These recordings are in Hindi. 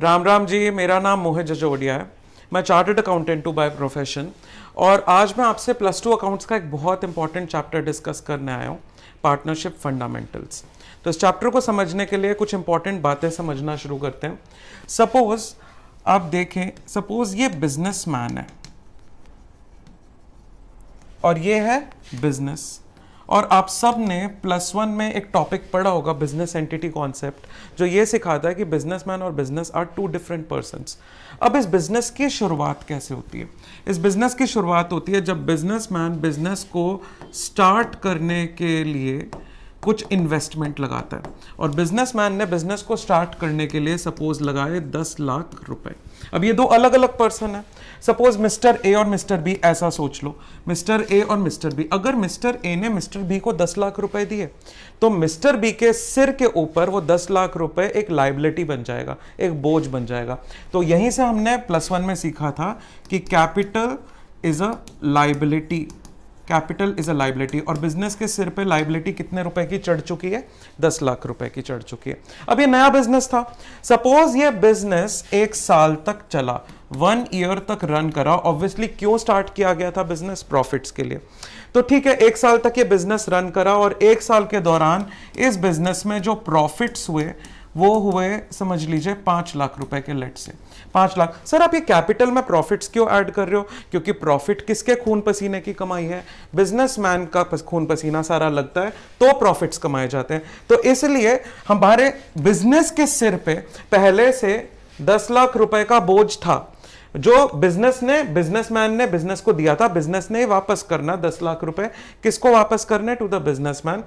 राम राम जी, मेरा नाम मोहित जजोडिया है। मैं चार्टर्ड अकाउंटेंट हूँ बाय प्रोफेशन और आज मैं आपसे +2 अकाउंट्स का एक बहुत इंपॉर्टेंट चैप्टर डिस्कस करने आया हूँ, पार्टनरशिप फंडामेंटल्स। तो इस चैप्टर को समझने के लिए कुछ इंपॉर्टेंट बातें समझना शुरू करते हैं। सपोज आप देखें, सपोज ये बिजनेसमैन है और ये है बिजनेस, और आप सब ने +1 में एक टॉपिक पढ़ा होगा बिजनेस एंटिटी कॉन्सेप्ट, जो ये सिखाता है कि बिजनेसमैन और business are two different persons. अब इस बिजनेस की शुरुआत कैसे होती है? इस बिजनेस की शुरुआत होती है जब बिजनेसमैन बिजनेस को स्टार्ट करने के लिए कुछ इन्वेस्टमेंट लगाता है, और बिजनेसमैन ने बिजनेस को स्टार्ट करने के लिए सपोज लगाए 10 लाख रुपए। अब ये दो अलग अलग पर्सन है। सपोज मिस्टर ए और मिस्टर बी, ऐसा सोच लो, मिस्टर ए और मिस्टर बी। अगर मिस्टर ए ने मिस्टर बी को 10 लाख रुपए दिए तो मिस्टर बी के सिर के ऊपर वो 10 लाख रुपए एक लाइबिलिटी बन जाएगा, एक बोझ बन जाएगा। तो यहीं से हमने +1 में सीखा था कि capital is a liability, capital is a liability, और बिजनेस के सिर पे लाइबिलिटी कितने रुपए की चढ़ चुकी है? 10 लाख रुपए की चढ़ चुकी है। अब ये नया बिजनेस था। सपोज ये बिजनेस 1 साल तक चला, 1 ईयर तक रन करा। ऑब्वियसली क्यों स्टार्ट किया गया था बिजनेस? प्रॉफिट्स के लिए। तो ठीक है, 1 साल तक ये बिजनेस रन करा और 1 साल के दौरान इस बिजनेस में जो प्रॉफिट्स हुए वो हुए, समझ लीजिए 5 लाख रुपए के, लेट से 5 लाख। सर आप ये कैपिटल में प्रॉफिट्स क्यों ऐड कर रहे हो? क्योंकि प्रॉफिट किसके खून पसीने की कमाई है? बिजनेसमैन का खून पसीना सारा लगता है तो प्रॉफिट्स कमाए जाते हैं। तो इसलिए हमारे बिजनेस के सिर पे पहले से 10 लाख रुपए का बोझ था जो बिजनेसमैन ने बिजनेस को दिया था। बिजनेस ने वापस करना 10 लाख रुपए, किसको वापस करने? To the businessman.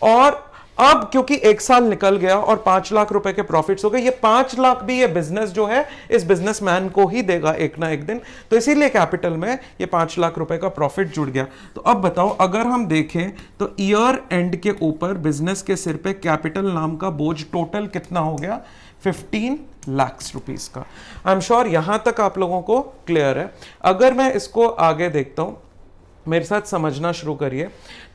और अब क्योंकि 1 साल निकल गया और 5 लाख रुपए के प्रॉफिट्स हो गए, ये 5 लाख भी ये बिजनेस जो है इस बिजनेसमैन को ही देगा एक ना एक दिन। तो इसीलिए कैपिटल में ये 5 लाख रुपए का प्रॉफिट जुड़ गया। तो अब बताओ, अगर हम देखें तो ईयर एंड के ऊपर बिजनेस के सिर पे कैपिटल नाम का बोझ टोटल कितना हो गया? 15 लाख रुपीस का। आई एम श्योर यहां तक आप लोगों को क्लियर है। अगर मैं इसको आगे देखता हूं, मेरे साथ समझना शुरू करिए।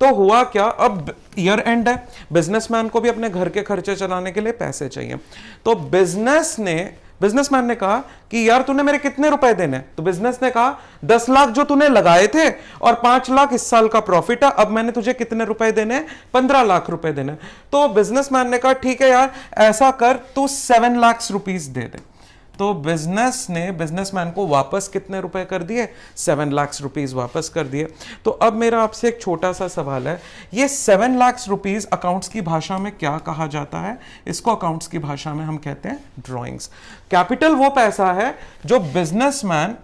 तो हुआ क्या, अब ईयर एंड है, बिजनेसमैन को भी अपने घर के खर्चे चलाने के लिए पैसे चाहिए। तो बिजनेसमैन ने कहा कि यार तूने मेरे कितने रुपए देने? तो बिजनेस ने कहा 10 लाख जो तूने लगाए थे और 5 लाख इस साल का प्रॉफिट है, अब मैंने तुझे कितने रुपए देने? 15 लाख रुपए देने। तो बिजनेसमैन ने कहा ठीक है यार, ऐसा कर तू 7 लाख रुपीस दे दे। तो बिजनेस ने बिजनेसमैन को वापस कितने रुपए कर दिए? 7 लाख रुपीस वापस कर दिए। तो अब मेरा आपसे एक छोटा सा सवाल है, ये 7 लाख रुपीस अकाउंट्स की भाषा में क्या कहा जाता है? इसको अकाउंट्स की भाषा में हम कहते हैं ड्रॉइंग्स। कैपिटल वो पैसा है जो बिजनेसमैन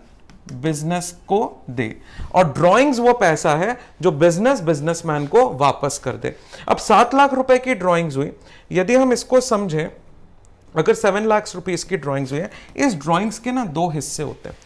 बिजनेस को दे, और ड्रॉइंग्स वो पैसा है जो बिजनेस बिजनेसमैन को वापस कर दे। अब 7 लाख रुपए की ड्रॉइंग्स हुई। यदि हम इसको समझें, अगर 7 लाख रुपीस की ड्राइंग्स हुई है, इस ड्राइंग्स के ना 2 हिस्से होते हैं।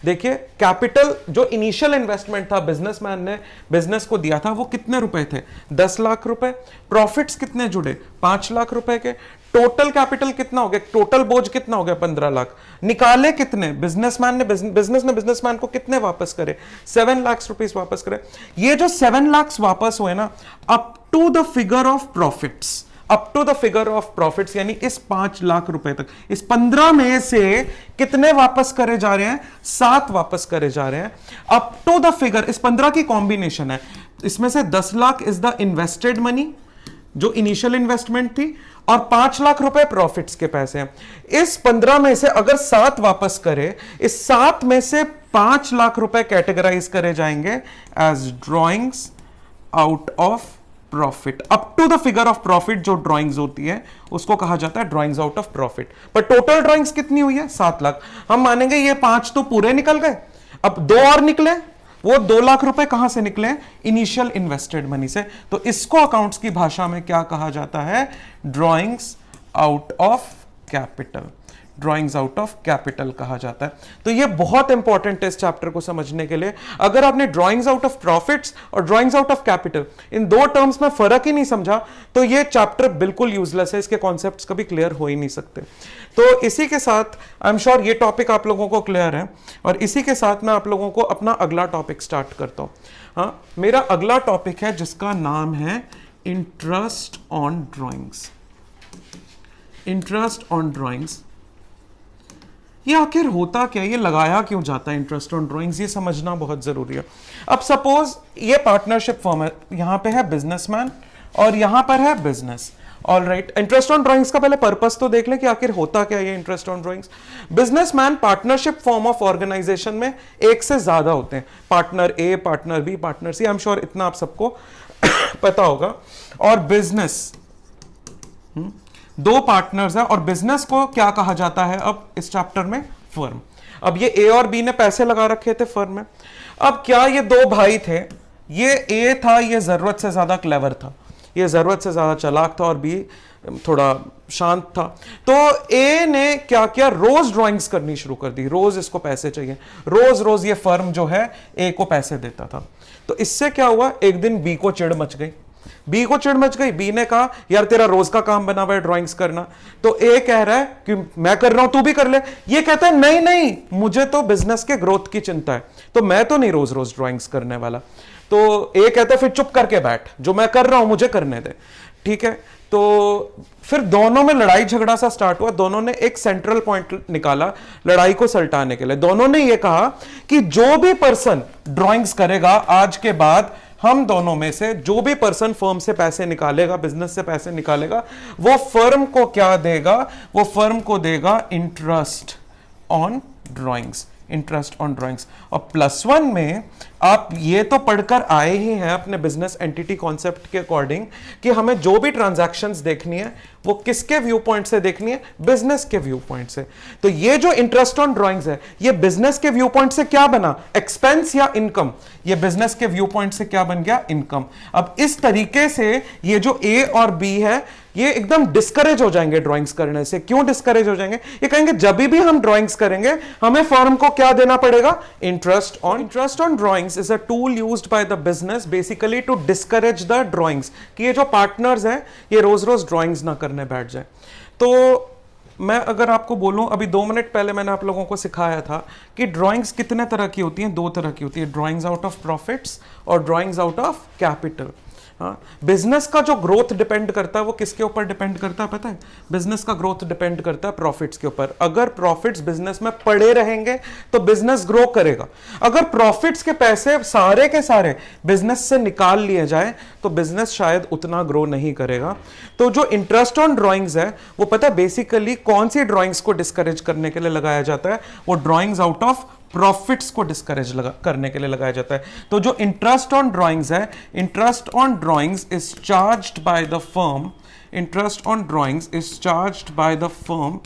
देखिए, कैपिटल जो इनिशियल इन्वेस्टमेंट था बिजनेसमैन ने बिजनेस को दिया था, वो कितने रुपए थे? 10 लाख रुपए। प्रॉफिट्स कितने जुड़े? 5 लाख रुपए के। टोटल कैपिटल कितना हो गया? टोटल बोझ कितना हो गया? 15 लाख। निकाले कितने? बिजनेस ने बिजनेसमैन को कितने वापस करे? 7 लाख रुपीस वापस करे। ये जो 7 लाख वापस हुए ना, up to the figure of profits, up to the figure of profits, यानी इस 5 लाख रुपए तक, इस 15 में से कितने वापस करे जा रहे हैं? 7 वापस करे जा रहे हैं। अप टू द फिगर, इस 15 की कॉम्बिनेशन है, इसमें से 10 lakh is the invested money जो इनिशियल इन्वेस्टमेंट थी, और 5 लाख रुपए प्रॉफिट्स के पैसे हैं। इस 15 में से अगर 7 वापस करे, इस 7 में से 5 लाख रुपए कैटेगराइज करे जाएंगे as drawings out of profit. Up to the figure of profit जो ड्राइंग्स होती है उसको कहा जाता है ड्राइंग्स आउट ऑफ प्रॉफिट। पर टोटल ड्राइंग्स कितनी हुई है? 7 लाख। हम मानेंगे ये 5 तो पूरे निकल गए, अब 2 और निकले। वो 2 लाख रुपए कहां से निकले? इनिशियल इन्वेस्टेड मनी से। तो इसको अकाउंट्स की भाषा में क्या कहा जाता है? Drawings out of capital. Drawings out of capital कहा जाता है। तो ये बहुत इंपॉर्टेंट है इस चैप्टर को समझने के लिए। अगर आपने ड्राइंग्स आउट ऑफ प्रॉफिट्स और drawings out of capital in 2 terms में फर्क ही नहीं समझा तो ये चैप्टर बिल्कुल यूजलेस है, इसके कॉन्सेप्ट्स कभी क्लियर हो ही नहीं सकते। तो इसी के साथ आई एम श्योर ये टॉपिक आप लोगों को क्लियर है, और इसी के साथ मैं आप लोगों को अपना अगला टॉपिक स्टार्ट करता हूं। हाँ, मेरा अगला टॉपिक है जिसका नाम है interest on drawings. Interest on drawings. ये आखिर होता क्या, ये लगाया क्यों जाता है इंटरेस्ट ऑन ड्राइंग्स, ये समझना बहुत जरूरी है। अब सपोज ये पार्टनरशिप फर्म है, यहां पे है बिजनेसमैन और यहां पर है business. All right, interest on drawings का पहले पर्पस तो देख लें कि आखिर होता क्या है ये interest on drawings. Businessman partnership form of organization में एक से ज्यादा होते हैं, partner A, partner B, partner C, I am sure इतना आप सबको पता होगा। और बिजनेस, दो पार्टनर्स हैं, और बिजनेस को क्या कहा जाता है अब इस चैप्टर में, फर्म। अब ये ए और बी ने पैसे लगा रखे थे फर्म में। अब क्या ये दो भाई थे, ये ए था, ये जरूरत से ज्यादा क्लेवर था, ये जरूरत से ज्यादा चालाक था, और बी थोड़ा शांत था। तो ए ने क्या किया, रोज ड्राइंग्स करनी शुरू कर दी, रोज इसको पैसे चाहिए, रोज रोज ये फर्म जो है ए को पैसे देता था। तो इससे क्या हुआ, एक दिन बी को चिढ़ मच गई, बी को चिढ़ मच गई, बी ने कहा यार तेरा रोज का काम बना हुआ है ड्राइंग्स करना। तो ए कह रहा है कि मैं कर रहा हूं तू भी कर ले, ये कहता है नहीं नहीं मुझे तो बिजनेस के ग्रोथ की चिंता है, तो मैं तो नहीं रोज रोज ड्राइंग्स करने वाला। तो ए कहता है फिर चुप करके बैठ, जो मैं कर रहा हूं मुझे करने दे, ठीक है। तो फिर दोनों में लड़ाई झगड़ा सा स्टार्ट हुआ, दोनों ने एक सेंट्रल पॉइंट निकाला लड़ाई को सलटाने के लिए। दोनों ने यह कहा कि जो भी पर्सन ड्राइंग्स करेगा आज के बाद, हम दोनों में से जो भी पर्सन फर्म से पैसे निकालेगा, बिजनेस से पैसे निकालेगा, वो फर्म को क्या देगा, वो फर्म को देगा interest on drawings, interest on drawings. और +1 में आप ये तो पढ़कर आए ही हैं अपने बिजनेस एंटिटी कॉन्सेप्ट के अकॉर्डिंग कि हमें जो भी ट्रांजैक्शंस देखनी है वो किसके व्यू पॉइंट से देखनी है, बिजनेस के व्यू पॉइंट से। तो ये जो इंटरेस्ट ऑन ड्राइंग्स है, ये बिजनेस के व्यू पॉइंट से क्या बना, एक्सपेंस या इनकम, ये बिजनेस के व्यू पॉइंट से क्या बन गया, इनकम। अब इस तरीके से ये जो ए और बी है ये एकदम डिस्करेज हो जाएंगे ड्राइंग्स करने से। क्यों डिस्करेज हो जाएंगे, ये कहेंगे जब भी हम ड्राइंग्स करेंगे हमें फर्म को क्या देना पड़ेगा, interest on drawings is a tool used by the business basically to discourage the drawings, कि ये जो पार्टनर्स हैं ये रोज रोज ड्राइंग्स ना करने बैठ जाए। तो मैं अगर आपको बोलूं, अभी 2 मिनट पहले मैंने आप लोगों को सिखाया था कि ड्राइंग्स कितने तरह की होती हैं, 2 तरह की होती है, ड्राइंग्स आउट ऑफ प्रॉफिट्स और ड्राइंग्स आउट ऑफ कैपिटल। हाँ, बिजनेस का जो ग्रोथ डिपेंड करता है वो किसके ऊपर डिपेंड करता है पता है, बिजनेस का ग्रोथ डिपेंड करता है प्रॉफिट्स के ऊपर। अगर प्रॉफिट्स बिजनेस में पड़े रहेंगे तो बिजनेस ग्रो करेगा, अगर प्रॉफिट्स के पैसे सारे के सारे बिजनेस से निकाल लिए जाए तो बिजनेस शायद उतना ग्रो नहीं करेगा। तो जो इंटरेस्ट ऑन ड्राइंग्स है वो पता है बेसिकली कौन सी ड्राइंग्स को डिस्करेज करने के लिए लगाया जाता है, वो ड्राइंग्स आउट ऑफ प्रॉफिट्स को डिस्करेज करने के लिए लगाया जाता है। तो जो इंटरेस्ट ऑन ड्राइंग्स है, interest on drawings is charged by the firm, interest on drawings is charged by the firm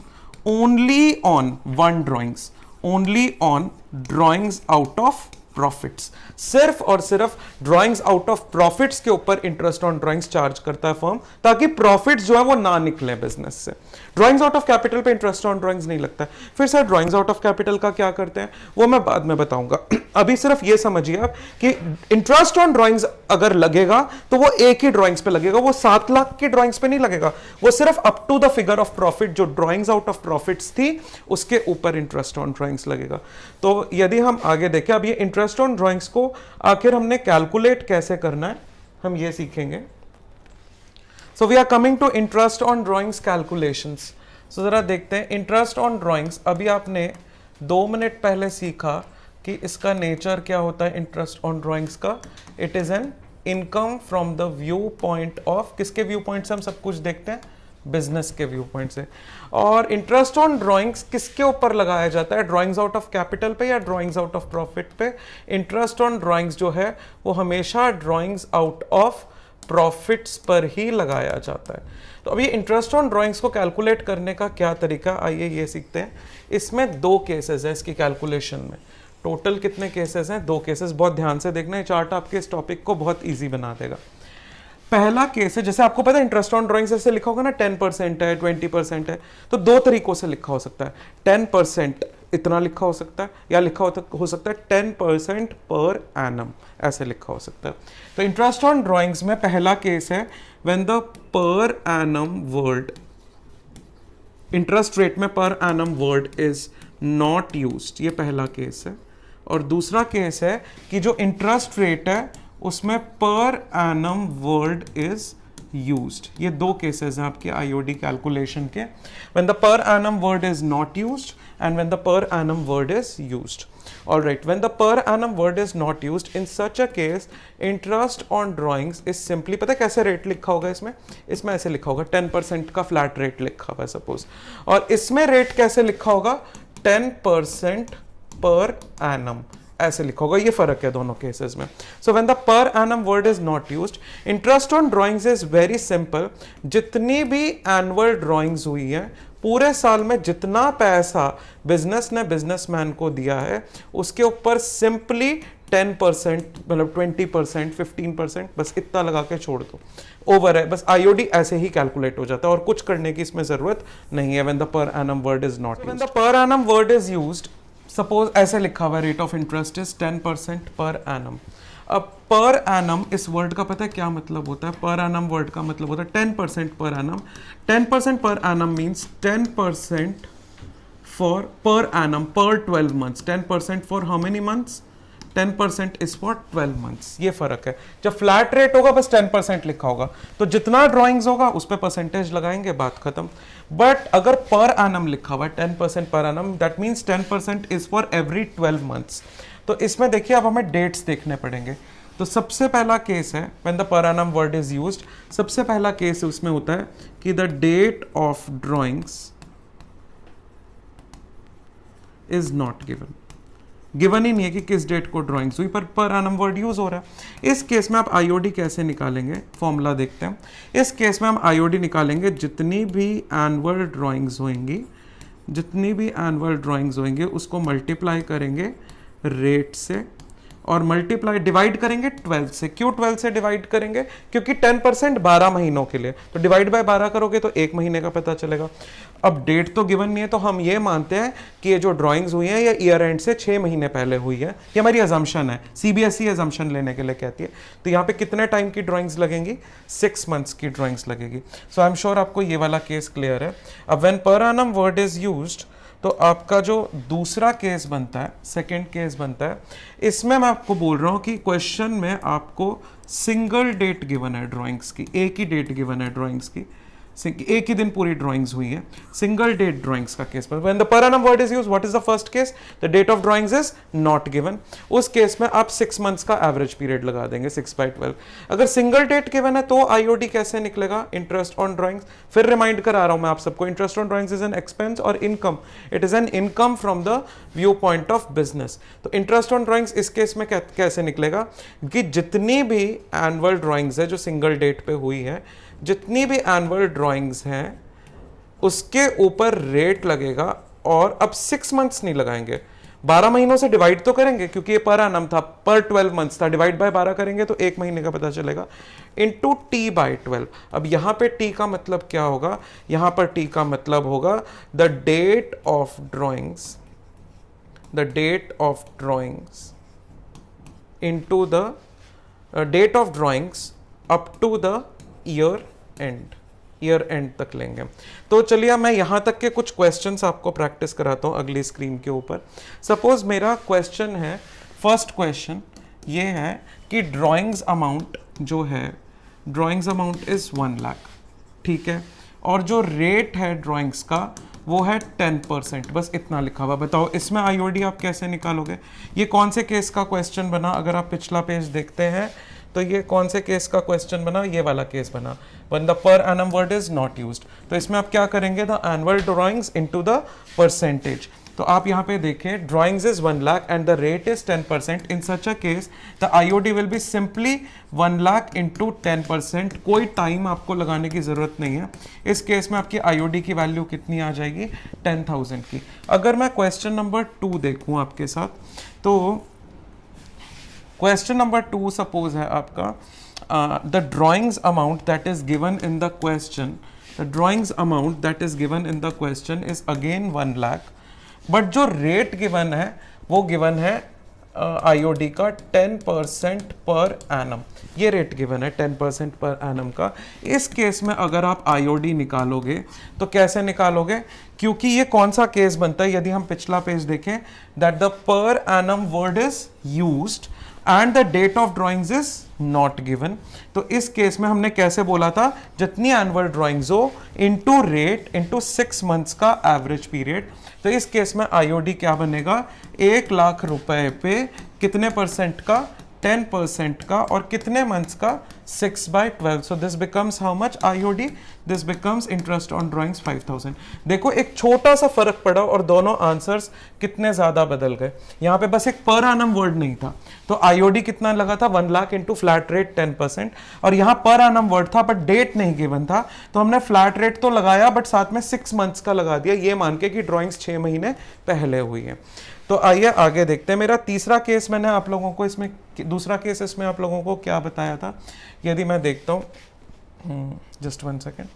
only on one drawings, only on drawings out of profits. सिर्फ और सिर्फ ड्राइंग्स आउट ऑफ प्रॉफिट्स के ऊपर इंटरेस्ट ऑन ड्राइंग्स चार्ज करता है फर्म, ताकि प्रॉफिट्स जो है वो ना निकले बिजनेस से। ड्राइंग्स आउट ऑफ कैपिटल पे इंटरेस्ट ऑन ड्राइंग्स नहीं लगता है। फिर sir drawings out of capital का क्या करते हैं वो मैं बाद में बताऊंगा। अभी सिर्फ ये समझिए आप कि इंटरेस्ट ऑन ड्राइंग्स अगर लगेगा तो वो एक ही ड्राइंग्स पे लगेगा, वो 7 लाख की ड्राइंग्स पे नहीं लगेगा, वो सिर्फ up to the figure of profit जो ड्राइंग्स आउट ऑफ प्रॉफिट्स थी उसके ऊपर इंटरेस्ट ऑन ड्राइंग्स लगेगा। तो यदि हम आगे देखें, अब ये इंटरेस्ट ऑन ड्राइंग्स को आखिर हमने कैलकुलेट कैसे करना है हम ये सीखेंगे। So we are coming to interest on drawings calculations. So जरा देखते हैं इंटरेस्ट ऑन ड्राइंग्स। अभी आपने 2 मिनट पहले सीखा कि इसका नेचर क्या होता है इंटरेस्ट ऑन ड्राइंग्स का, it is an income from the view point of, किसके व्यू पॉइंट से हम सब कुछ देखते हैं, बिजनेस के व्यू पॉइंट से। और इंटरेस्ट ऑन ड्राइंग्स किसके ऊपर लगाया जाता है, ड्राइंग्स आउट ऑफ कैपिटल पे या ड्राइंग्स आउट ऑफ प्रॉफिट पे। इंटरेस्ट ऑन ड्राइंग्स जो है वो हमेशा ड्राइंग्स आउट ऑफ प्रॉफिट्स पर ही लगाया जाता है। तो अब ये इंटरेस्ट ऑन ड्राइंग्स को कैलकुलेट करने का क्या तरीका, आइए ये सीखते हैं। इसमें 2 केसेस है इसकी कैलकुलेशन में, टोटल कितने केसेस हैं, 2 केसेस। बहुत ध्यान से देखना, ये चार्ट आपके इस टॉपिक को बहुत ईजी बना देगा। पहला केस है, जैसे आपको पता है इंटरेस्ट ऑन ड्राइंग्स ऐसे लिखा होगा ना 10% है, 20% है, तो 2 तरीकों से लिखा हो सकता है। 10% इतना लिखा हो सकता है, या लिखा हो सकता है 10% पर एनम, ऐसे लिखा हो सकता है। तो इंटरेस्ट ऑन ड्राइंग्स में पहला केस है when the per annum word, interest rate में per annum word is not used, ये पहला केस है। और दूसरा केस है कि जो इंटरेस्ट रेट है उसमें पर एनम वर्ड इज used. ये दो केसेस हैं आपके IOD कैलकुलेशन के, when the per annum word is not used and when the per annum word is used. All right, when the per annum word is not used, in such a case interest on drawings is simply, पता है कैसे रेट लिखा होगा इसमें ऐसे लिखा होगा 10% का फ्लैट रेट लिखा हुआ है सपोज, और इसमें रेट कैसे लिखा होगा 10% पर एनम ऐसे लिखा होगा. ये फर्क है दोनों केसेस में. So when the per annum word is not used, interest on drawings is very simple. जितनी भी एनुअल ड्राइंग्स हुई है पूरे साल में, जितना पैसा बिजनेस ने बिजनेसमैन को दिया है उसके ऊपर सिंपली 10% मतलब 20% 15% बस इतना लगा के छोड़ दो, ओवर है. बस IOD ऐसे ही कैलकुलेट हो जाता है और कुछ करने की इसमें जरूरत नहीं है. When the per annum word is not used, when the per annum word is used, suppose ऐसे लिखा हुआ rate of interest is 10% per annum. अब पर एनम इस वर्ड का पता है क्या मतलब होता है? पर एनम वर्ड का मतलब होता है 10% per annum. 10% per annum means 10% for per annum पर 12 months. 10% for how many months? 10% is for 12 months. ये फर्क है. जब फ्लैट रेट होगा बस 10% लिखा होगा, तो जितना ड्राइंग्स होगा उस पर परसेंटेज लगाएंगे, बात खत्म. बट अगर पर एनम लिखा हुआ है 10% per annum, that means 10% is for every 12 months. तो इसमें देखिए अब हमें डेट्स देखने पड़ेंगे. तो सबसे पहला केस है when the per annum word is used, सबसे पहला केस उसमें होता है कि the date of drawings is not given. Given ही नहीं है कि किस डेट को ड्राइंग्स हुई, पर एनम वर्ड यूज हो रहा है. इस केस में आप IOD कैसे निकालेंगे? फॉर्मूला देखते हैं. इस केस में हम IOD निकालेंगे जितनी भी एनुअल ड्राइंग्स होंगी उसको मल्टीप्लाई करेंगे रेट से और मल्टीप्लाई डिवाइड करेंगे 12 से. क्यों 12 से डिवाइड करेंगे? क्योंकि 10% 12 महीनों के लिए, तो डिवाइड बाय 12 करोगे तो एक महीने का पता चलेगा. अब डेट तो गिवन नहीं है, तो हम ये मानते हैं कि ये जो ड्राइंग्स हुई हैं ये ईयर एंड से 6 महीने पहले हुई है. ये हमारी अजम्पशन है, CBSE अजम्पशन लेने के लिए कहती है. तो यहाँ पे कितने टाइम की ड्राइंग्स लगेंगी? 6 months की ड्राइंग्स लगेगी. सो आई एम श्योर आपको ये वाला केस क्लियर है. अब व्हेन पर एनम वर्ड इज यूज्ड, तो आपका जो दूसरा केस बनता है, सेकेंड केस बनता है, इसमें मैं आपको बोल रहा हूं कि क्वेश्चन में आपको सिंगल डेट गिवन है ड्राइंग्स की, एक ही डेट गिवन है ड्राइंग्स की, एक ही दिन पूरी ड्राइंग्स हुई है, सिंगल डेट ड्राइंग्स का case. When the per annum word is used, what is the first case? The date of drawings is not given. उस केस में आप 6 months का एवरेज पीरियड लगा देंगे 6/12. अगर सिंगल डेट गिवन है तो IOD कैसे निकलेगा? Interest on drawings. फिर रिमाइंड करा रहा हूं मैं आप सबको, interest on drawings is an expense और income. It is an income from the view point of business. तो इंटरेस्ट ऑन ड्राइंग्स इस केस में कैसे निकलेगा कि जितनी भी एनुअल ड्राइंग्स है जो सिंगल डेट पे हुई है, जितनी भी एनुअल ड्राइंग्स हैं उसके ऊपर रेट लगेगा. और अब 6 months नहीं लगाएंगे, 12 महीनों से डिवाइड तो करेंगे क्योंकि ये पर एनम था, पर 12 months था, डिवाइड बाय 12 करेंगे तो एक महीने का पता चलेगा, इनटू T/12. अब यहां पे T का मतलब क्या होगा? यहां पर T का मतलब होगा the date of drawings, the date of drawings into the date of drawings up to the year end तक लेंगे. तो चलिए मैं यहां तक के कुछ क्वेश्चंस आपको प्रैक्टिस कराता हूं अगली स्क्रीन के ऊपर. सपोज मेरा क्वेश्चन है, फर्स्ट क्वेश्चन ये है कि ड्राइंग्स अमाउंट जो है, ड्राइंग्स अमाउंट इज 1 लाख, ठीक है, और जो रेट है ड्राइंग्स का वो है 10%, बस इतना लिखा हुआ. बताओ इसमें IOD आप कैसे निकालोगे? ये कौन से केस का क्वेश्चन बना? अगर आप पिछला पेज देखते हैं तो ये कौन से केस का क्वेश्चन बना? ये वाला केस बना, when the per annum word is not used. तो इसमें आप क्या करेंगे? The annual drawings into the percentage. तो आप यहाँ पे देखें, drawings is 1 lakh and the rate is 10%. In such a case the IOD will be simply 1 lakh into 10%. कोई टाइम आपको लगाने की जरूरत नहीं है. इस केस में आपकी IOD की वैल्यू कितनी आ जाएगी? 10,000 की. अगर मैं क्वेश्चन नंबर 2 देखूं आपके साथ, तो क्वेश्चन नंबर 2 सपोज है आपका the drawings amount that is given in the question, the drawings amount that is given in the question is again 1 lakh, but जो रेट गिवन है वो गिवन है IOD का 10% पर एनम. ये रेट गिवन है 10% पर एनम का. इस केस में अगर आप IOD निकालोगे तो कैसे निकालोगे? क्योंकि ये कौन सा केस बनता है? यदि हम पिछला पेज देखें, that the per annum word is used and the date of drawings is not given. तो इस केस में हमने कैसे बोला था, जितनी एनुअल ड्राइंग्स हो इनटू रेट इनटू 6 मंथ्स का एवरेज पीरियड। तो इस केस में आईओडी क्या बनेगा, 1 लाख रुपए पे कितने परसेंट का, 10% का, और कितने मंथ्स का, 6/12। So this becomes how much IOD, this becomes interest on drawings 5000। देखो एक छोटा सा फर्क पड़ा और दोनों आंसर्स कितने ज्यादा बदल गए। यहाँ पे बस एक पर एनम वर्ड नहीं था, तो आईओडी कितना लगा था, 1 लाख इंटू फ्लैट रेट 10%, और यहाँ पर एनम वर्ड था बट डेट नहीं गिवन था, तो हमने फ्लैट रेट तो लगाया बट साथ में 6 मंथ्स का लगा दिया, ये मान के कि ड्राइंग्स 6 महीने पहले हुई है। तो आइए आगे देखते हैं। मेरा तीसरा केस मैंने आप लोगों को इसमें, दूसरा केस इसमें आप लोगों को क्या बताया था, यदि मैं देखता हूं, just 1 second,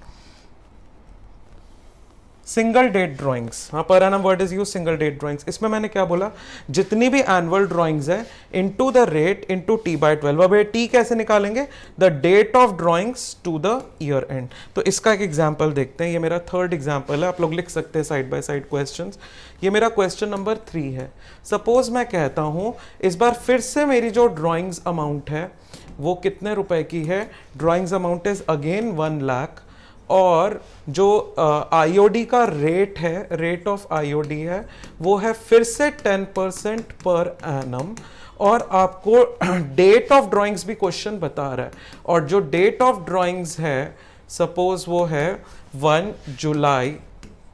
single date drawings, हाँ per annum word is use, single date drawings. इसमें मैंने क्या बोला, जितनी भी एनुअल ड्राइंग्स है into the rate into t/12। अब ये t कैसे निकालेंगे, the date of drawings to the year end. तो इसका एक एग्जांपल देखते हैं, ये मेरा थर्ड एग्जांपल है, आप लोग लिख सकते हैं साइड बाय साइड क्वेश्चंस। ये मेरा क्वेश्चन नंबर 3 है। सपोज मैं कहता हूं इस बार फिर से मेरी जो ड्राइंग्स अमाउंट है वो कितने रुपए की है, drawings amount is again 1 lakh, और जो आईओडी का रेट है, रेट ऑफ आईओडी है वो है फिर से 10% पर एनम, और आपको डेट ऑफ ड्राइंग्स भी क्वेश्चन बता रहा है, और जो डेट ऑफ ड्राइंग्स है सपोज वो है 1 जुलाई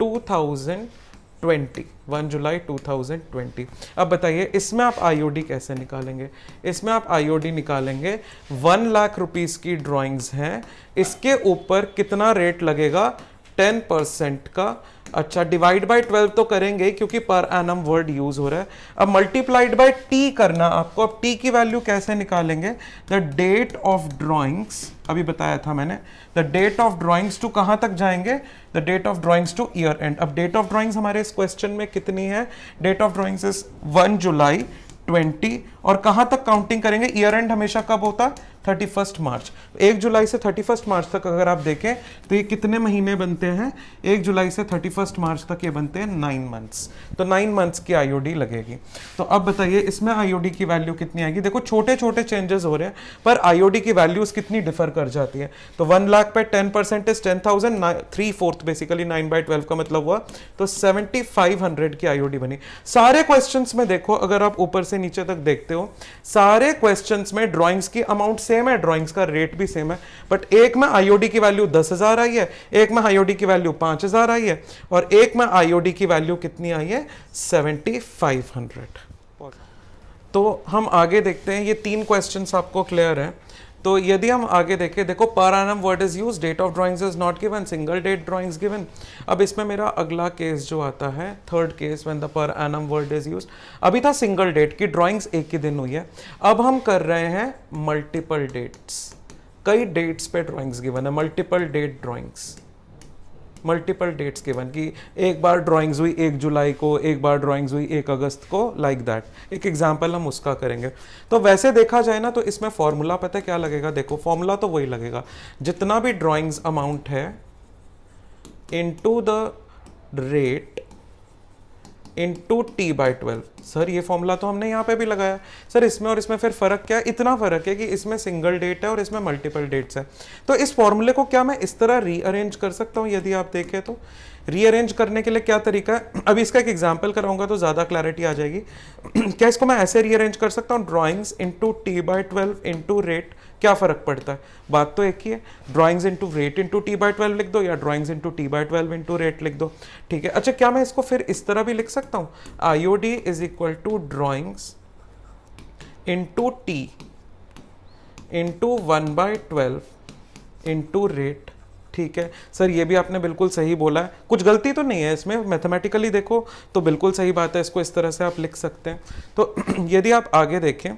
2020, 1 जुलाई 2020। अब बताइए इसमें आप आईओडी कैसे निकालेंगे, इसमें आप आईओडी निकालेंगे 1 लाख रुपीस की ड्राइंग्स हैं, इसके ऊपर कितना रेट लगेगा, 10% का। अच्छा, डिवाइड बाय 12 तो करेंगे क्योंकि पर एनम वर्ड यूज हो रहा है। अब मल्टीप्लाइड बाय टी करना आपको। अब टी की वैल्यू कैसे निकालेंगे, द डेट ऑफ ड्राइंग्स, अभी बताया था मैंने, the date of drawings to कहां तक जाएंगे, the date of drawings to year end. अब डेट ऑफ ड्राइंग्स हमारे इस क्वेश्चन में कितनी है, date of drawings is 1 July 20, और कहां तक काउंटिंग करेंगे, ईयर एंड हमेशा कब होता है, 31 मार्च। 1 जुलाई से 31 मार्च तक अगर आप देखें तो ये कितने महीने बनते हैं, 1 जुलाई से 31 मार्च तक ये बनते हैं 9 मंथ्स। तो 9 मंथ्स की आईओडी लगेगी। तो अब बताइए इसमें आईओडी की वैल्यू कितनी आएगी। देखो छोटे छोटे चेंजेस हो रहे हैं पर आईओडी की वैल्यूज कितनी डिफर कर जाती है। तो 1 लाख पे 10% इज 10,000, 3/4 बेसिकली 9/12 का मतलब हुआ, तो 7500 की आईओडी बनी। सारे क्वेश्चंस में देखो, अगर आप ऊपर से नीचे तक देखते हो, सारे क्वेश्चंस में ड्राइंग्स की अमाउंट सेम है, ड्राइंग्स का रेट भी सेम है, बट एक में आईओडी की वैल्यू 10,000 आई है, एक में आईओडी की वैल्यू 5,000 आई है, और एक में आईओडी की वैल्यू कितनी आई है, 7500। तो हम आगे देखते हैं, ये 3 क्वेश्चंस आपको क्लियर है। तो यदि हम आगे देखें, देखो per annum word is use, date of drawings is not given, single date drawings given. अब इसमें मेरा अगला केस जो आता है, third case when the per annum word is use. अभी था सिंगल डेट की ड्राइंग्स एक ही दिन हुई है, अब हम कर रहे हैं मल्टीपल डेट्स, कई डेट्स पे ड्राइंग्स गिवन है, multiple date drawings, multiple dates given की एक बार ड्राइंग्स हुई 1 जुलाई को, एक बार ड्राइंग्स हुई 1 अगस्त को, लाइक दैट। एक एग्जांपल हम उसका करेंगे। तो वैसे देखा जाए ना तो इसमें फॉर्मूला पता है क्या लगेगा, देखो फॉर्मूला तो वही लगेगा, जितना भी ड्राइंग्स अमाउंट है into the rate into t/12। Sir ये फॉर्मूला तो हमने यहाँ पे भी लगाया। सर इसमें और इसमें फिर फर्क क्या है, इतना फर्क है कि इसमें सिंगल डेट है और इसमें मल्टीपल डेट्स है। तो इस फॉर्मूले को क्या मैं इस तरह रीअरेंज कर सकता हूँ, यदि आप देखें तो रीअरेंज करने के लिए क्या तरीका है, अभी इसका एक एग्जांपल कराऊंगा तो ज़्यादा क्लैरिटी आ जाएगी। क्या इसको मैं ऐसे रीअरेंज कर सकता हूँ, drawings into t/12 into rate, क्या फर्क पड़ता है, बात तो एक ही है, drawings into rate into t/12 लिख दो या drawings into t/12 into rate लिख दो, ठीक है। अच्छा क्या मैं इसको फिर इस तरह भी लिख सकता हूँ, IOD is equal to drawings into t into 1/12 into rate, ठीक है। सर ये भी आपने बिल्कुल सही बोला है, कुछ गलती तो नहीं है इसमें, मैथमेटिकली देखो तो बिल्कुल सही बात है, इसको इस तरह से आप लिख सकते हैं। तो यदि आप आगे देखें,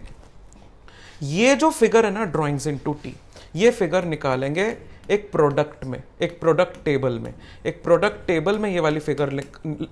ये जो फिगर है ना ड्राइंग्स इनटू टी, ये फिगर निकालेंगे एक प्रोडक्ट में, एक प्रोडक्ट टेबल में, एक प्रोडक्ट टेबल में ये वाली फिगर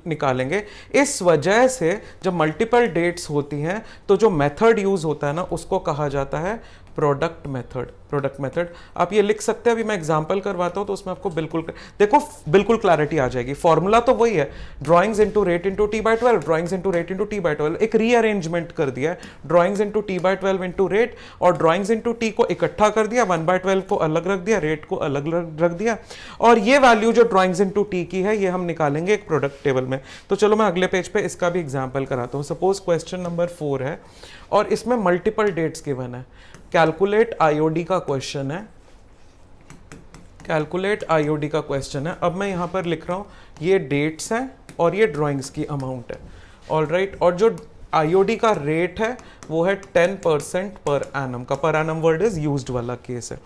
निकालेंगे। इस वजह से जब मल्टीपल डेट्स होती हैं तो जो मेथड यूज होता है ना उसको कहा जाता है प्रोडक्ट मेथड। प्रोडक्ट मेथड आप ये लिख सकते हैं, अभी मैं एग्जांपल करवाता हूं तो उसमें आपको बिल्कुल देखो बिल्कुल क्लैरिटी आ जाएगी। फॉर्मूला तो वही है, drawings into rate into T by 12, drawings into rate into T by 12, एक रीअरेंजमेंट कर दिया है, drawings into T by 12 into rate, और ड्राइंग्स इनटू टी को इकट्ठा कर दिया, 1/12 को अलग रख दिया, रेट को अलग रख दिया, और ये वैल्यू जो ड्राइंग्स इनटू टी की है ये हम निकालेंगे एक प्रोडक्ट टेबल में। तो चलो मैं अगले पेज पे इसका भी एग्जाम्पल कराता हूँ। सपोज क्वेश्चन नंबर 4 है और इसमें मल्टीपल डेट्स गिवन है। कैलकुलेट आईओडी का क्वेश्चन है, कैलकुलेट आईओडी का क्वेश्चन है। अब मैं यहां पर लिख रहा हूं ये डेट्स हैं और ये ड्राइंग्स की अमाउंट है, ऑलराइट। और जो आईओडी का रेट है वो है 10% पर एनम का। पर एनम वर्ड इज यूज्ड वाला केस है।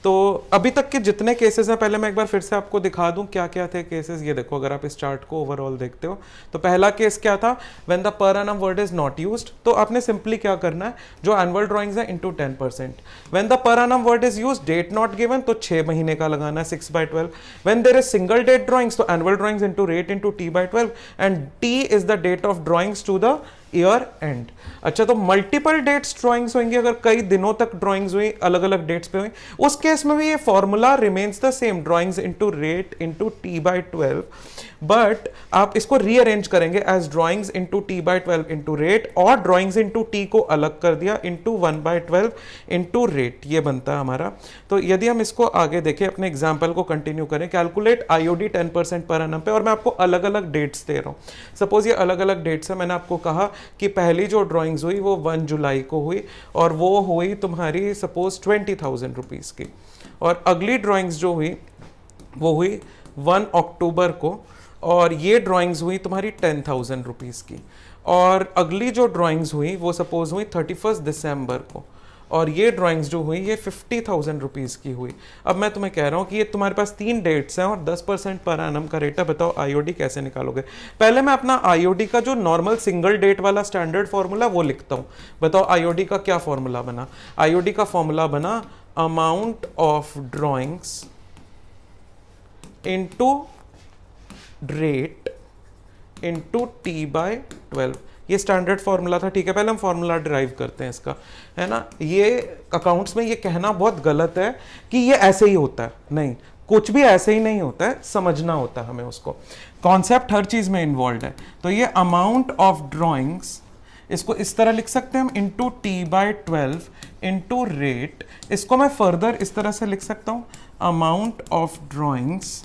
तो अभी तक के जितने केसेस हैं पहले मैं एक बार फिर से आपको दिखा दूं क्या क्या थे केसेस। ये देखो अगर आप इस चार्ट को ओवरऑल देखते हो तो पहला केस क्या था, when the per annum word is not used. तो आपने सिंपली क्या करना है, जो एनुअल ड्राइंग्स है into 10%। When the per annum word is used, date not given, तो 6 महीने का लगाना है 6/12। When there is single date drawings, तो annual drawings into rate into t/12, and t is the date of drawings to the year end. अच्छा, तो मल्टीपल डेट्स ड्राइंग्स होंगी, अगर कई दिनों तक ड्राइंग्स हुई अलग अलग डेट्स पे हुई, उस केस में भी ये formula remains the same, drawings into rate into t/12, but आप इसको रीअरेंज करेंगे as drawings into t/12 into rate, और ड्राइंग्स इनटू t को अलग कर दिया इनटू 1/12 इनटू रेट, ये बनता है हमारा। तो यदि हम इसको आगे देखें, अपने एग्जाम्पल को कंटिन्यू करें, कैलकुलेट आईओडी 10% पर एनम पे, और मैं आपको अलग अलग डेट्स दे रहा हूं। सपोज ये अलग अलग डेट्स है, मैंने आपको कहा कि पहली जो ड्राइंग्स हुई वो 1 जुलाई को हुई, और वो हुई तुम्हारी सपोज 20,000 रुपीज़ की, और अगली ड्राइंग्स जो हुई वो हुई 1 अक्टूबर को, और ये ड्राइंग्स हुई तुम्हारी 10,000 रुपीज़ की, और अगली जो ड्राइंग्स हुई वो सपोज हुई 31 दिसंबर को, और ये ड्राइंग्स जो हुई ये 50,000 रुपीज़ की हुई। अब मैं तुम्हें कह रहा हूँ कि ये तुम्हारे पास 3 डेट्स हैं और 10% पर एनम का रेट है, बताओ आईओडी कैसे निकालोगे। पहले मैं अपना आईओडी का जो नॉर्मल सिंगल डेट वाला स्टैंडर्ड फॉर्मूला वो लिखता हूँ। बताओ आईओडी का क्या फॉर्मूला बना। आईओडी का फॉर्मूला बना amount of drawings into rate into t/12, ये स्टैंडर्ड फॉर्मूला था, ठीक है। पहले हम फॉर्मूला डिराइव करते हैं इसका, है ना। ये अकाउंट्स में ये कहना बहुत गलत है कि ये ऐसे ही होता है, नहीं, कुछ भी ऐसे ही नहीं होता है, समझना होता है हमें उसको। कॉन्सेप्ट हर चीज में इन्वॉल्व है। तो ये अमाउंट ऑफ ड्राइंग्स, इसको इस तरह लिख सकते हैं हम, इनटू t/12 इनटू रेट। इसको मैं फर्दर इस तरह से लिख सकता हूं, amount of drawings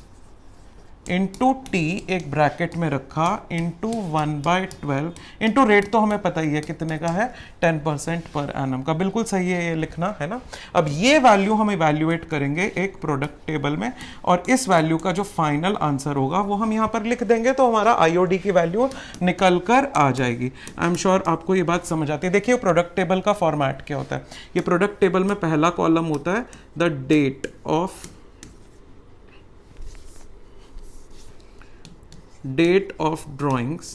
into T एक ब्रैकेट में रखा इंटू 1/12 इंटू रेट, तो हमें पता ही है कितने का है, 10% पर एनम का। बिल्कुल सही है ये लिखना, है ना। अब ये वैल्यू हम इवैल्यूएट करेंगे एक प्रोडक्ट टेबल में, और इस वैल्यू का जो फाइनल आंसर होगा वो हम यहाँ पर लिख देंगे, तो हमारा आईओडी की वैल्यू निकल कर आ जाएगी। आई एम श्योर आपको ये बात समझ आती है। देखिए प्रोडक्ट टेबल का फॉर्मेट क्या होता है। ये प्रोडक्ट टेबल में पहला कॉलम होता है द डेट ऑफ ड्राइंग्स,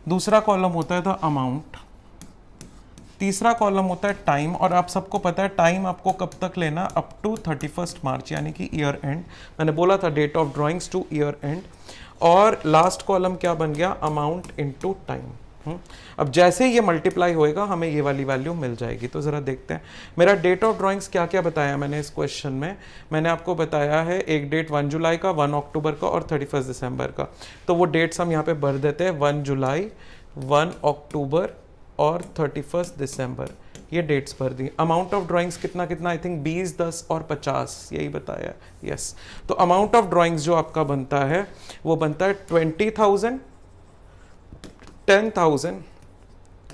दूसरा कॉलम होता है द अमाउंट, तीसरा कॉलम होता है टाइम, और आप सबको पता है टाइम आपको कब तक लेना, अप टू 31 मार्च यानी कि ईयर एंड। मैंने बोला था date of drawings to year end. और लास्ट कॉलम क्या बन गया, अमाउंट इनटू टाइम। अब जैसे ये मल्टीप्लाई होएगा हमें ये वाली वैल्यू मिल जाएगी। तो जरा देखते हैं मेरा डेट ऑफ ड्राइंग्स क्या क्या बताया मैंने इस क्वेश्चन में। मैंने आपको बताया है एक डेट 1 जुलाई का, 1 अक्टूबर का और 31 दिसंबर का। तो वो डेट्स हम यहाँ पे भर देते हैं, 1 जुलाई, 1 अक्टूबर और 31 दिसंबर, ये डेट्स भर दी। अमाउंट ऑफ ड्राइंग्स कितना कितना, आई थिंक 20, 10 और 50 यही बताया, यस। तो अमाउंट ऑफ ड्राइंग्स जो आपका बनता है वो बनता है 20,000, 10,000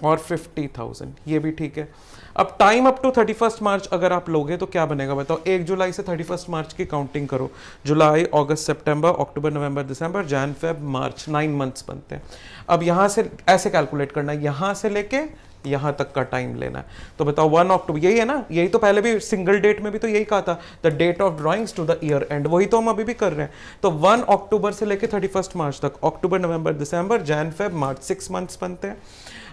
और 50,000, ये भी ठीक है। अब टाइम अप टू 31 मार्च अगर आप लोगे तो क्या बनेगा बताओ। 1 जुलाई से 31 मार्च की काउंटिंग करो, जुलाई, अगस्त, सितंबर, अक्टूबर, नवंबर, दिसंबर, जन, फेब, मार्च, 9 मंथ्स बनते हैं। अब यहाँ से ऐसे कैलकुलेट करना है, यहाँ से लेके यहाँ तक का टाइम लेना है। तो बताओ 1 अक्टूबर, यही है ना, यही तो पहले भी सिंगल डेट में भी तो यही कहा था, the date of drawings to the year end, वही तो हम अभी भी कर रहे हैं। तो 1 अक्टूबर से लेके 31 मार्च तक, अक्टूबर नवंबर दिसंबर जैन फेब मार्च 6 मंथ्स बनते हैं,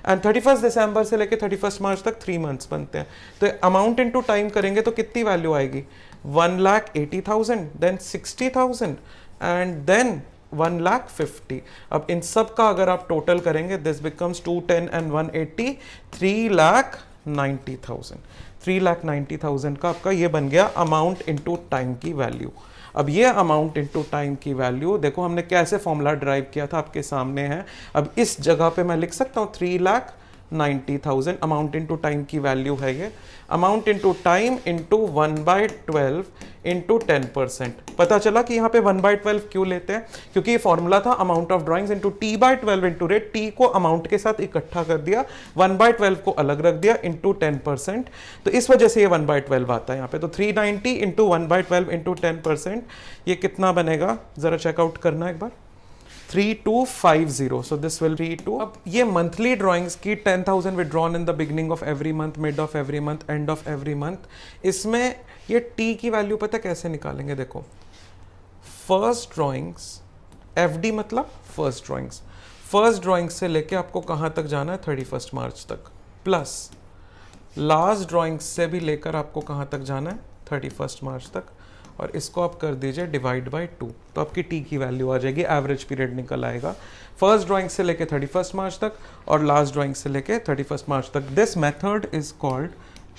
एंड 31 दिसंबर से लेके 31 मार्च तक 3 मंथ्स बनते हैं। तो अमाउंट इनटू टाइम करेंगे तो कितनी वैल्यू आएगी, 1,80,000, देन 60,000 एंड देन 1,50,000। अब इन सब का अगर आप टोटल करेंगे, दिस बिकम्स 210 एंड 180, 3,90,000। 3,90,000 का आपका ये बन गया अमाउंट इनटू टाइम की वैल्यू। अब ये अमाउंट इनटू टाइम की वैल्यू देखो हमने कैसे फॉर्मूला ड्राइव किया था, आपके सामने है। अब इस जगह पे मैं लिख सकता हूँ 3,90,000 अमाउंट इनटू टाइम की वैल्यू है ये। Amount into time into 1/12 into 10%। पता चला कि यहाँ पे 1/12 क्यों लेते हैं, क्योंकि ये फॉर्मूला था amount of drawings into t/12 into rate. T को अमाउंट के साथ इकट्ठा कर दिया, 1/12 को अलग रख दिया इंटू 10%, तो इस वजह से ये 1/12 आता है यहाँ पे। तो 390 इंटू 1/12 इंटू 10%, ये कितना बनेगा, जरा चेकआउट करना एक बार, 3250। So this will be two. अब ये मंथली ड्राइंग्स की 10,000 withdrawn in the beginning of every month, mid of every month, end of every month, इसमें ये टी की वैल्यू पता कैसे निकालेंगे, देखो फर्स्ट ड्राइंग्स, एफडी मतलब फर्स्ट ड्राइंग्स, फर्स्ट ड्राइंग से लेके आपको कहाँ तक जाना है 31 मार्च तक, प्लस लास्ट ड्राइंग से भी लेकर आपको कहाँ तक जाना है 31 मार्च तक, और इसको आप कर दीजिए डिवाइड बाय 2, तो आपकी टी की वैल्यू आ जाएगी, एवरेज पीरियड निकल आएगा फर्स्ट ड्राइंग से लेके 31 मार्च तक और लास्ट ड्राइंग से लेके 31 मार्च तक। This method is called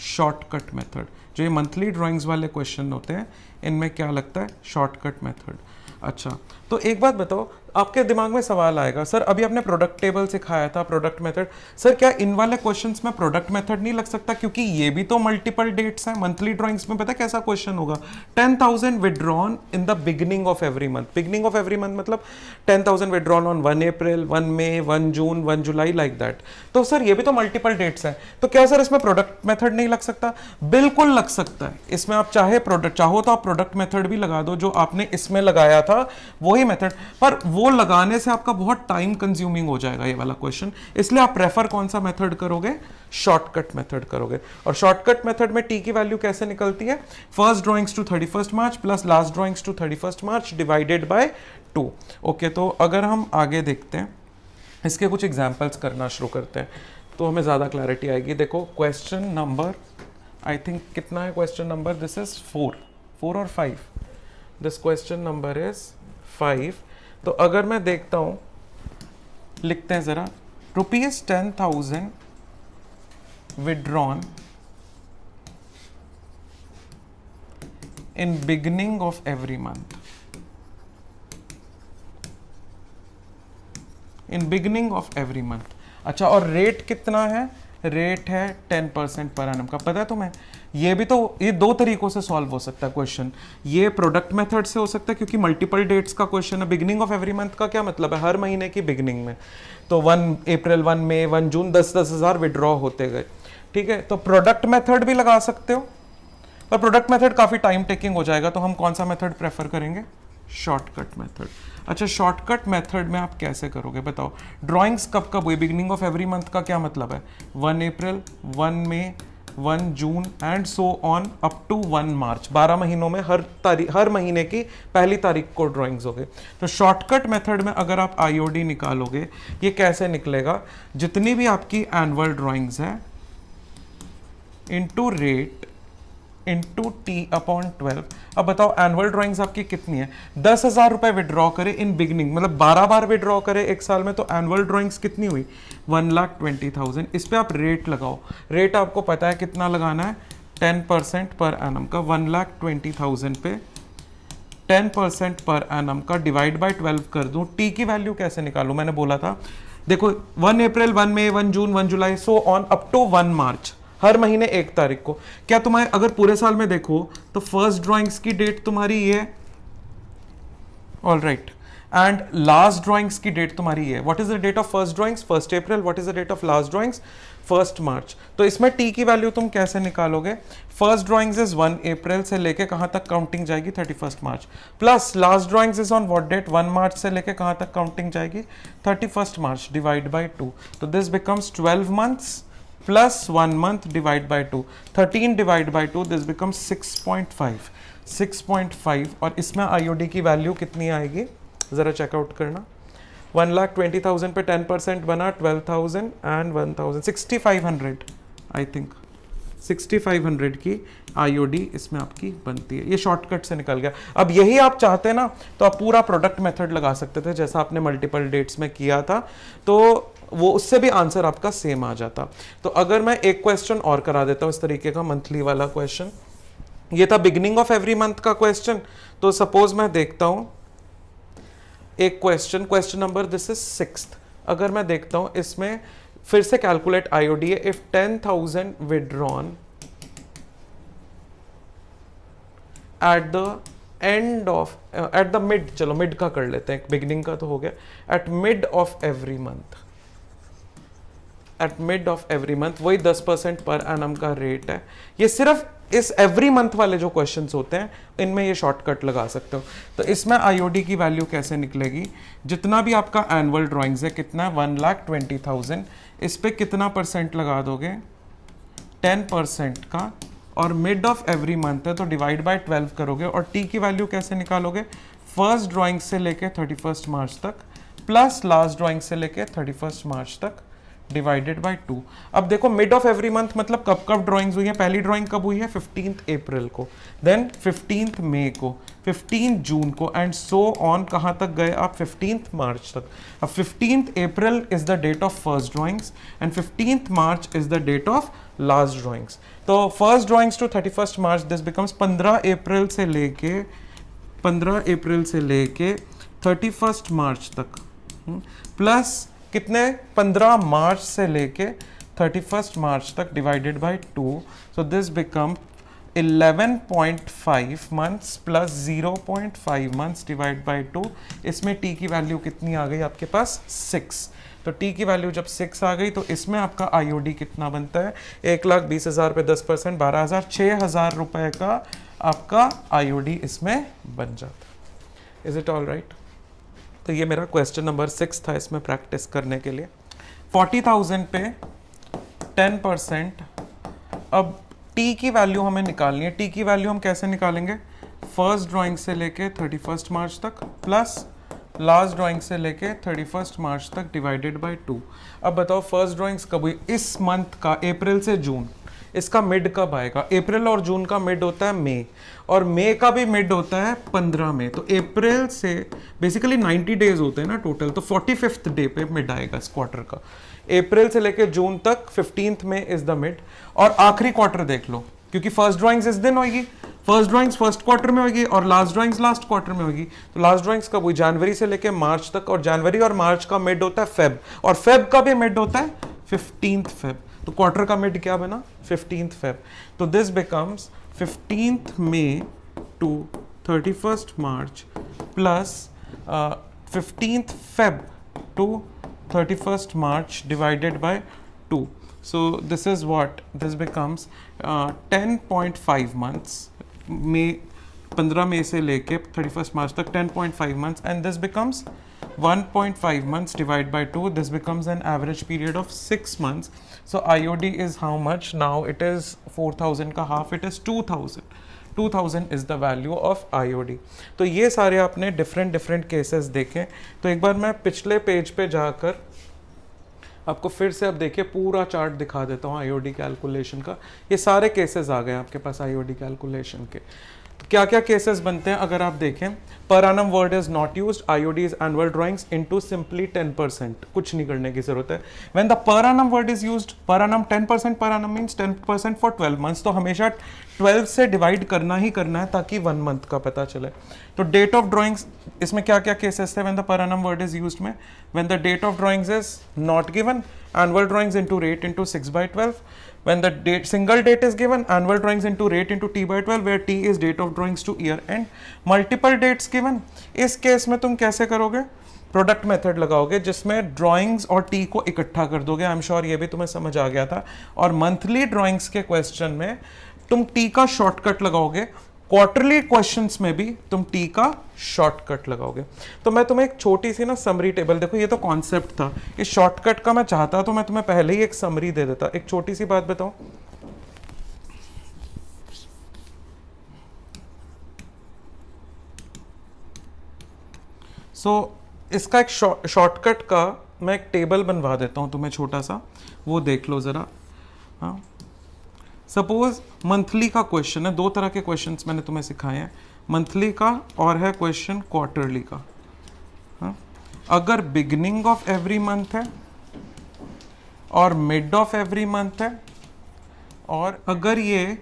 shortcut method. जो ये मंथली ड्राइंग्स वाले क्वेश्चन होते हैं इनमें क्या लगता है, शॉर्टकट मेथड। अच्छा, तो एक बात बताओ, आपके दिमाग में सवाल आएगा, सर अभी आपने प्रोडक्ट टेबल सिखाया था, प्रोडक्ट मेथड, सर क्या इन वाले क्वेश्चंस में प्रोडक्ट मेथड नहीं लग सकता, क्योंकि ये भी तो मल्टीपल डेट्स हैं। मंथली ड्राइंग्स में पता है कैसा क्वेश्चन होगा, 10,000 withdrawn in the beginning of every month. Beginning of every month मतलब 10,000 withdrawn on 1 April, 1 May, 1 June, 1 July, like that. तो सर ये भी तो मल्टीपल डेट्स हैं, तो क्या सर इसमें प्रोडक्ट मेथड नहीं लग सकता? बिल्कुल लग सकता है। इसमें आप चाहो तो आप प्रोडक्ट मेथड भी लगा दो, जो आपने इसमें लगाया था वही मेथड, पर वो लगाने से आपका बहुत टाइम कंज्यूमिंग हो जाएगा ये वाला क्वेश्चन, इसलिए आप प्रेफर कौन सा मेथड करोगे, शॉर्टकट मेथड करोगे। और शॉर्टकट मेथड में टी की वैल्यू कैसे निकलती है, first drawings to 31 March plus last drawings to 31 March divided by 2। Okay, तो अगर हम आगे देखते हैं, इसके कुछ एग्जांपल्स करना शुरू करते हैं तो हमें ज़्यादा क्लैरिटी आएगी। देखो क्वेश्चन नंबर, आई थिंक कितना है क्वेश्चन नंबर, दिस इज 4 और 5, दिस क्वेश्चन नंबर इज 5। तो अगर मैं देखता हूं, लिखते हैं जरा, ₹10,000 withdrawn in beginning of every month, in beginning of every month. अच्छा, और रेट कितना है, रेट है 10% पर एनम का। पता है तुम्हें, ये भी तो, ये दो तरीकों से सॉल्व हो सकता है क्वेश्चन। ये प्रोडक्ट मेथड से हो सकता है क्योंकि मल्टीपल डेट्स का क्वेश्चन है। बिगिनिंग ऑफ एवरी मंथ का क्या मतलब है, हर महीने की बिगिनिंग में, तो 1 अप्रैल, 1 मई, 1 जून, 10-10 हज़ार विड्रॉ होते गए। ठीक है, तो प्रोडक्ट मेथड भी लगा सकते हो, पर प्रोडक्ट मेथड काफ़ी टाइम टेकिंग हो जाएगा, तो हम कौन सा मेथड प्रेफर करेंगे, शॉर्टकट मेथड। अच्छा, शॉर्टकट मेथड में आप कैसे करोगे बताओ, ड्राइंग्स कब कब हुई, बिगिनिंग ऑफ एवरी मंथ का क्या मतलब है, 1 April, 1 May, 1 June and so on up to 1 March. 12 महीनों में हर महीने की पहली तारीख को ड्राइंग्स हो गए। तो शॉर्टकट मेथड में अगर आप आईओडी निकालोगे, ये कैसे निकलेगा, जितनी भी आपकी एनुअल ड्राइंग्स है इनटू रेट इंटू t/12। अब बताओ एनुअल ड्राइंग्स आपकी कितनी है, 10,000 रुपए विड्रॉ करे इन बिगिनिंग, मतलब 12 बार विड्रॉ करे एक साल में, तो एनुअल ड्राइंग्स कितनी हुई, 1,20,000। इस पे आप रेट लगाओ, रेट आपको पता है कितना लगाना है, 10% पर एनम का, 1,20,000 पे 10% पर एनम का डिवाइड बाय 12 कर दूं। टी की वैल्यू कैसे निकालूं, मैंने बोला था, देखो 1 April, 1 May, 1 June, 1 July, so on up to 1 मार्च, हर महीने 1 तारीख को। क्या तुम्हारे अगर पूरे साल में देखो तो फर्स्ट ड्राइंग्स की डेट तुम्हारी ये, all right, and last drawings की डेट तुम्हारी ये। What is the date of first drawings, 1 April. What is the date of last drawings, 1 March. तो इसमें टी की वैल्यू तुम कैसे निकालोगे, फर्स्ट ड्राइंग्स इज 1 अप्रैल से लेके कहां तक काउंटिंग जाएगी, 31 March, plus last drawings is on what date, 1 मार्च से लेके कहां तक काउंटिंग जाएगी, 31 मार्च, डिवाइड बाय 2। तो this becomes 12 months plus 1 month divide by 2, 13 divide by 2, this become 6.5, 6.5। और इसमें आईओडी की वैल्यू कितनी आएगी ज़रा चेकआउट करना। 1,20,000 पे 10% बना 12,000 एंड 1,000, 6,500 आई थिंक, 6,500 की आईओडी इसमें आपकी बनती है। ये शॉर्टकट से निकल गया। अब यही आप चाहते ना तो आप पूरा प्रोडक्ट मेथड लगा सकते थे जैसा आपने मल्टीपल डेट्स में किया था, तो वो उससे भी आंसर आपका सेम आ जाता। तो अगर मैं एक क्वेश्चन और करा देता हूँ इस तरीके का, मंथली वाला क्वेश्चन, ये था बिगिनिंग ऑफ एवरी मंथ का क्वेश्चन। तो सपोज मैं देखता हूं एक question number this is 6th, अगर मैं देखता हूं इसमें फिर से कैलकुलेट आईओडी है, if 10,000 withdrawn at the end of, at the mid, चलो मिड का कर लेते हैं, बिगिनिंग का तो हो गया, at mid of every month, at mid of every month, वही 10% पर एनम का रेट है। ये सिर्फ इस एवरी मंथ वाले जो क्वेश्चंस होते हैं इनमें ये शॉर्टकट लगा सकते हो। तो इसमें आईओडी की वैल्यू कैसे निकलेगी, जितना भी आपका एनुअल ड्राइंग्स है कितना है 1,20,000, इस पे कितना परसेंट लगा दोगे 10% का, और मिड ऑफ एवरी मंथ है तो डिवाइड बाय 12 करोगे, और टी की वैल्यू कैसे निकालोगे, फर्स्ट ड्राइंग से लेके 31 मार्च तक प्लस लास्ट ड्राइंग से लेके 31 मार्च तक डिवाइडेड बाय 2। अब देखो मिड ऑफ एवरी मंथ मतलब कब कब ड्राइंग्स हुई है, पहली ड्राइंग कब हुई है 15 अप्रैल को, देन 15 मई को, 15 जून को, एंड सो ऑन, कहाँ तक गए आप 15 मार्च तक। अब 15 April is the date of first drawings and 15 March is the date of last drawings. तो first drawings to 31 March this becomes 15 अप्रैल से लेके 31 मार्च तक, प्लस कितने 15 मार्च से लेके 31 मार्च तक divided by 2, so this become 11.5 months plus 0.5 months divide by 2। इसमें टी की वैल्यू कितनी आ गई आपके पास 6। तो टी की वैल्यू जब 6 आ गई तो इसमें आपका आईओडी कितना बनता है, 1,20,000 पे 10%, 12,000, 6,000 रुपए का आपका आईओडी इसमें बन जाता। Is it all right? तो ये मेरा क्वेश्चन नंबर 6 था इसमें प्रैक्टिस करने के लिए। 40,000 पे 10%, अब टी की वैल्यू हमें निकालनी है। टी की वैल्यू हम कैसे निकालेंगे, फर्स्ट ड्राइंग से लेके 31 मार्च तक प्लस लास्ट ड्राइंग से लेके 31 मार्च तक डिवाइडेड बाय 2। अब बताओ फर्स्ट ड्राइंग्स कब हुई, इस मंथ का, अप्रैल से जून, इसका मिड कब आएगा, अप्रैल और जून का मिड होता है मई, और मई का भी मिड होता है 15 मई। तो अप्रैल से बेसिकली 90 डेज होते हैं ना टोटल, तो 45th डे पे मिड आएगा इस क्वार्टर का। अप्रैल से लेके जून तक 15th May is the mid, और आखिरी क्वार्टर देख लो क्योंकि फर्स्ट ड्राइंग्स इस दिन होगी, फर्स्ट ड्राइंग्स फर्स्ट क्वार्टर में होगी और लास्ट ड्राइंग्स लास्ट क्वार्टर में होगी। तो लास्ट ड्राइंग्स कब हुई, जनवरी से लेके मार्च तक, और जनवरी और मार्च का मिड होता है फेब, और फेब का भी मिड होता है 15th फेब। तो क्वार्टर का मिड क्या बना 15th फेब। तो this becomes 15th May to 31st March plus 15th Feb to 31st March divided by 2। So this is what this becomes 10.5 months, May 15 मई से लेके 31 मार्च तक 10.5 months, and this becomes 1.5 months divided by 2. This becomes an average period of 6 months. So IOD is how much now? It is 4,000 का half, it is 2,000. 2,000 is the value of IOD. तो ये सारे आपने different cases देखे। तो एक बार मैं पिछले पेज पे जाकर आपको फिर से अब देखिए पूरा चार्ट दिखा देता हूँ आईओडी कैलकुलेशन का। ये सारे केसेस आ गए आपके पास आईओडी कैलकुलेशन के। तो क्या क्या केसेस बनते हैं अगर आप देखें, पर annum word is not used, IOD is annual drawings into simply 10%, कुछ नहीं करने की जरूरत है। When the per annum word is used, per annum 10%, per annum means 10% for 12 months, तो हमेशा 12 से डिवाइड करना ही करना है ताकि 1 मंथ का पता चले। तो डेट ऑफ ड्राइंग्स, इसमें क्या क्या केसेस थे when the per annum word is used में, when the date of drawings is not given, annual drawings into rate into 6/12. When the date single date is given, annual drawings into rate into t/12, where t is date of drawings to year end. Multiple dates given, इस केस में तुम कैसे करोगे, प्रोडक्ट मेथड लगाओगे जिसमें ड्राइंग्स और टी को इकट्ठा कर दोगे। आई एम श्योर ये भी तुम्हें समझ आ गया था। और मंथली ड्राइंग्स के क्वेश्चन में तुम टी का शॉर्टकट लगाओगे, क्वार्टरली क्वेश्चंस में भी तुम टी का शॉर्टकट लगाओगे। तो मैं तुम्हें एक छोटी सी ना समरी टेबल, देखो ये तो कॉन्सेप्ट था, इस शॉर्टकट का मैं चाहता तो मैं तुम्हें पहले ही एक समरी दे देता। एक छोटी सी बात बताऊं, इसका एक शॉर्टकट का मैं एक टेबल बनवा देता हूं तुम्हें छोटा सा, वो देख लो जरा। हाँ, सपोज मंथली का क्वेश्चन है, दो तरह के क्वेश्चंस मैंने तुम्हें सिखाए हैं, मंथली का और है क्वेश्चन क्वार्टरली का। हाँ, अगर बिगिनिंग ऑफ एवरी मंथ है और मिड ऑफ एवरी मंथ है और अगर ये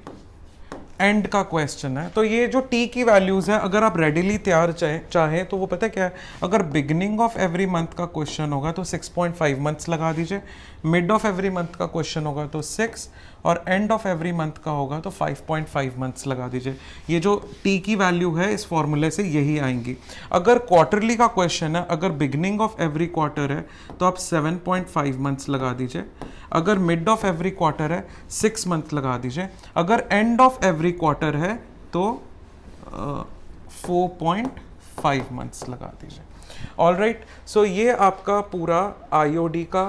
एंड का क्वेश्चन है, तो ये जो टी की वैल्यूज है अगर आप रेडिली तैयार चाहें तो वो पता है क्या है, अगर बिगिनिंग ऑफ एवरी मंथ का क्वेश्चन होगा तो 6.5 मंथ्स लगा दीजिए, मिड ऑफ एवरी मंथ का क्वेश्चन होगा तो 6 और एंड ऑफ एवरी मंथ का होगा तो 5.5 मंथ्स लगा दीजिए। ये जो टी की वैल्यू है इस फॉर्मूले से यही आएंगी। अगर क्वार्टरली का क्वेश्चन है, अगर बिगिनिंग ऑफ एवरी क्वार्टर है तो आप 7.5 मंथ्स लगा दीजिए, अगर मिड ऑफ एवरी क्वार्टर है 6 मंथ लगा दीजिए, अगर एंड ऑफ एवरी क्वार्टर है तो 4.5 मंथ्स लगा दीजिए। ऑलराइट, सो ये आपका पूरा आईओडी का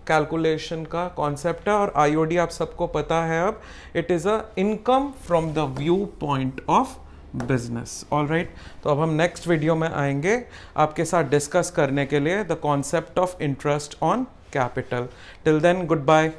कैलकुलेशन का कॉन्सेप्ट है और आईओडी आप सबको पता है अब, it is a income from the view point of business. Alright, तो अब हम नेक्स्ट वीडियो में आएंगे आपके साथ डिस्कस करने के लिए the concept of interest on capital. Till then, good bye.